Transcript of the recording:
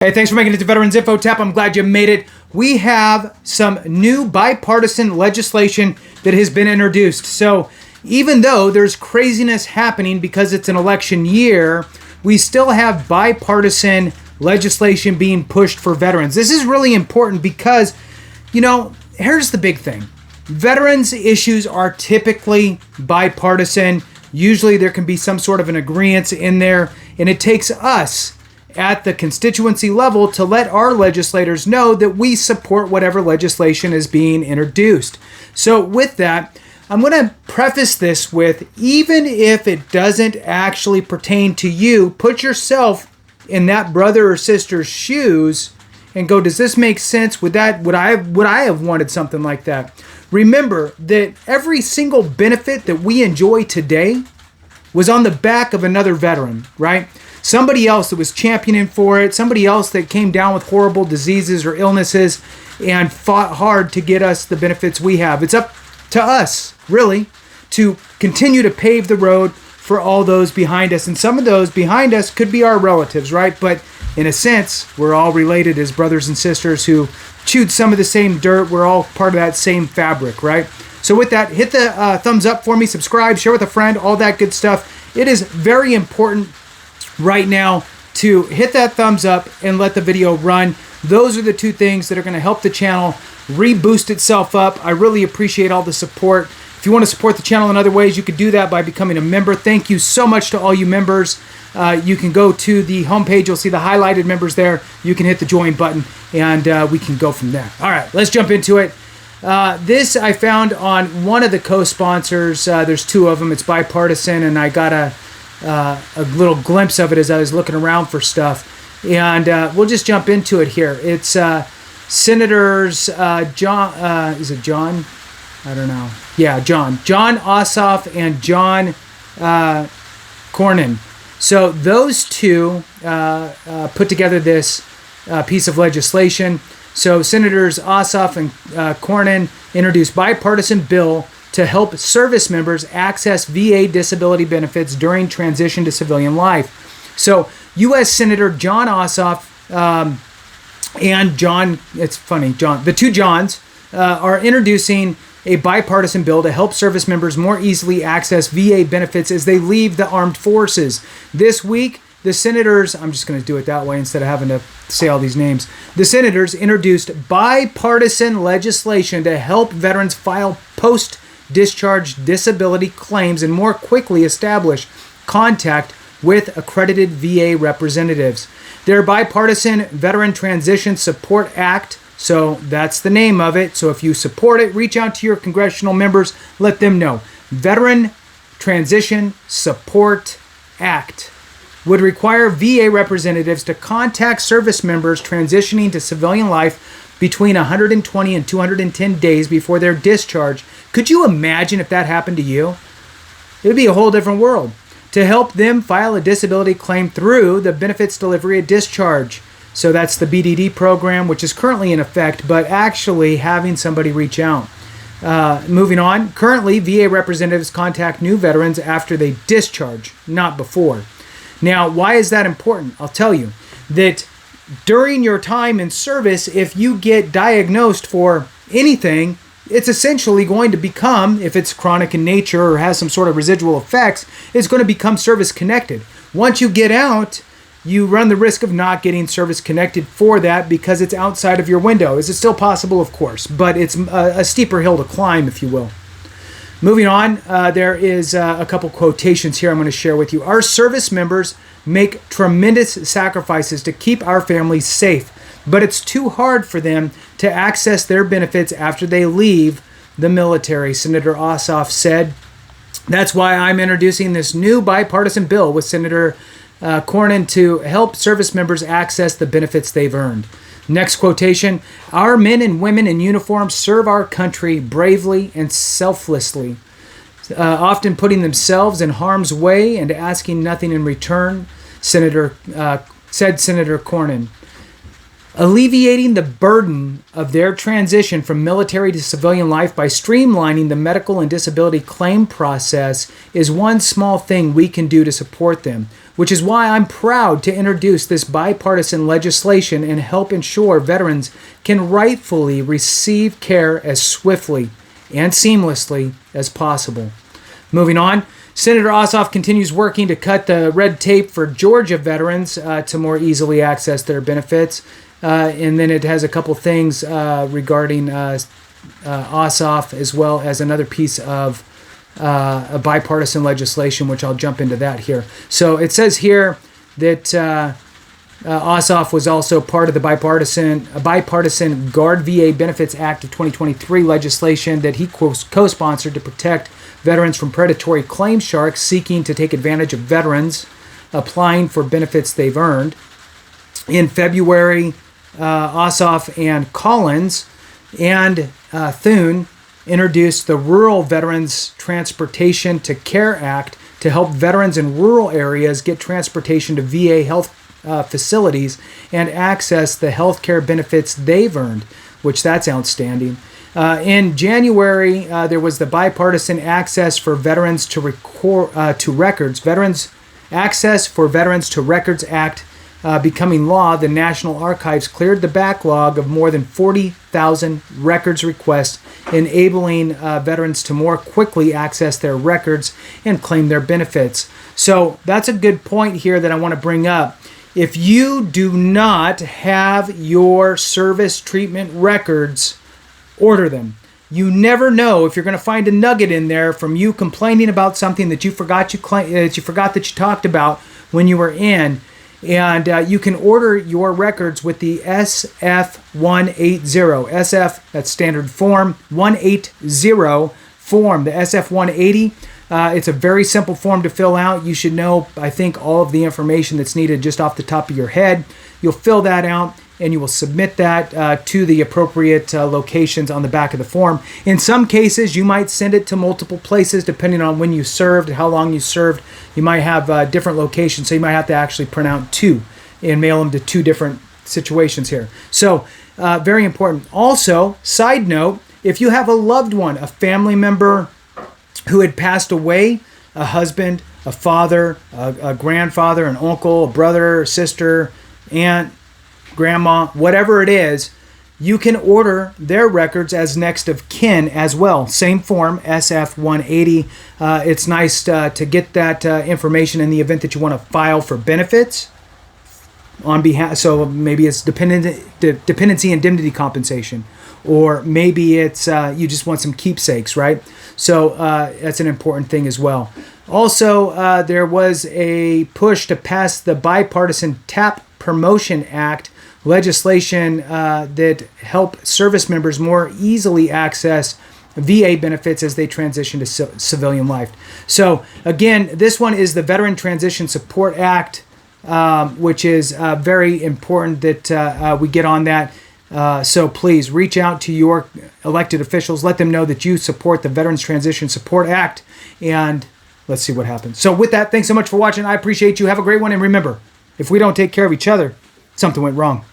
Hey, thanks for making it to Veterans Info Tap. I'm glad you made it. We have some new bipartisan legislation that has been introduced. So even though there's craziness happening because it's an election year, we still have bipartisan legislation being pushed for veterans. This is really important because, here's the big thing. Veterans issues are typically bipartisan. Usually there can be some sort of an agreement in there, and it takes us at the constituency level to let our legislators know that we support whatever legislation is being introduced. So with that, I'm going to preface this with, even if it doesn't actually pertain to you, put yourself in that brother or sister's shoes and go, does this make sense? Would I have wanted something like that? Remember that every single benefit that we enjoy today was on the back of another veteran, right? Somebody else that was championing for it, somebody else that came down with horrible diseases or illnesses and fought hard to get us the benefits we have. It's up to us, really, to continue to pave the road for all those behind us. And some of those behind us could be our relatives, right? But in a sense, we're all related as brothers and sisters who chewed some of the same dirt. We're all part of that same fabric, right? So with that, hit the thumbs up for me, subscribe, share with a friend, all that good stuff. It is very important right now to hit that thumbs up and let the video run. Those are the two things that are going to help the channel reboost itself up. I really appreciate all the support. If you want to support the channel in other ways, you could do that by becoming a member. Thank you so much to all you members. You can go to the homepage. You'll see the highlighted members there. You can hit the join button and we can go from there. All right, let's jump into it. This I found on one of the co-sponsors. There's two of them. It's bipartisan, and I got a little glimpse of it as I was looking around for stuff. And we'll just jump into it here. It's Senators John, is it John? I don't know. Yeah, John Ossoff and John Cornyn. So those two put together this piece of legislation. So Senators Ossoff and Cornyn introduced bipartisan bill to help service members access VA disability benefits during transition to civilian life. So U.S. Senator John Ossoff and John, it's funny, John, the two Johns are introducing a bipartisan bill to help service members more easily access VA benefits as they leave the armed forces. This week, the senators, I'm just going to do it that way instead of having to say all these names. The senators introduced bipartisan legislation to help veterans file post-discharge disability claims and more quickly establish contact with accredited VA representatives. Their Bipartisan Veteran Transition Support Act, so that's the name of it. So if you support it, reach out to your congressional members, let them know. Veteran Transition Support Act would require VA representatives to contact service members transitioning to civilian life between 120 and 210 days before their discharge. Could you imagine if that happened to you? It would be a whole different world. To help them file a disability claim through the Benefits Delivery at Discharge. So that's the BDD program, which is currently in effect, but actually having somebody reach out. Moving on, currently VA representatives contact new veterans after they discharge, not before. Now, why is that important? I'll tell you that during your time in service, if you get diagnosed for anything, it's essentially going to become, if it's chronic in nature or has some sort of residual effects, it's going to become service connected. Once you get out, you run the risk of not getting service connected for that because it's outside of your window. Is it still possible? Of course, but it's a steeper hill to climb, if you will. Moving on, there is a couple quotations here I'm going to share with you. Our service members make tremendous sacrifices to keep our families safe, but it's too hard for them to access their benefits after they leave the military, Senator Ossoff said. That's why I'm introducing this new bipartisan bill with Senator Cornyn to help service members access the benefits they've earned. Next quotation, our men and women in uniform serve our country bravely and selflessly, often putting themselves in harm's way and asking nothing in return, said Senator Cornyn. Alleviating the burden of their transition from military to civilian life by streamlining the medical and disability claim process is one small thing we can do to support them. which is why I'm proud to introduce this bipartisan legislation and help ensure veterans can rightfully receive care as swiftly and seamlessly as possible. Moving on, Senator Ossoff continues working to cut the red tape for Georgia veterans to more easily access their benefits. And then it has a couple things regarding Ossoff, as well as another piece of a bipartisan legislation, which I'll jump into that here. So it says here that Ossoff was also part of the bipartisan Guard VA Benefits Act of 2023 legislation that he co-sponsored to protect veterans from predatory claim sharks seeking to take advantage of veterans applying for benefits they've earned. In February, Ossoff and Collins and Thune introduced the Rural Veterans Transportation to Care Act to help veterans in rural areas get transportation to VA health facilities and access the health care benefits they've earned, which that's outstanding. In January, there was the Bipartisan Access for Veterans to Records, Access for Veterans to Records Act becoming law. The National Archives cleared the backlog of more than 40,000 records requests, enabling veterans to more quickly access their records and claim their benefits. So that's a good point here that I want to bring up. If you do not have your service treatment records, order them. You never know if you're going to find a nugget in there from you complaining about something that you forgot that you talked about when you were in. And you can order your records with the SF-180. SF, that's standard form, 180 form, the SF-180. It's a very simple form to fill out. You should know, I think, all of the information that's needed just off the top of your head. You'll fill that out, and you will submit that to the appropriate locations on the back of the form. In some cases, you might send it to multiple places depending on when you served, how long you served. You might have different locations, so you might have to actually print out two and mail them to two different situations here. So, very important. Also, side note, if you have a loved one, a family member who had passed away, a husband, a father, a grandfather, an uncle, a brother, sister, aunt, grandma, whatever it is, you can order their records as next of kin as well. Same form, SF-180. It's nice to get that information in the event that you want to file for benefits on behalf. So maybe it's dependency indemnity compensation, or maybe it's you just want some keepsakes, right? So that's an important thing as well. Also, there was a push to pass the Bipartisan TAP Promotion Act legislation that help service members more easily access VA benefits as they transition to civilian life. So again, this one is the Veteran Transition Support Act, which is very important that we get on that. So please reach out to your elected officials. Let them know that you support the Veterans Transition Support Act, and let's see what happens. So with that, thanks so much for watching. I appreciate you. Have a great one. And remember, if we don't take care of each other, something went wrong.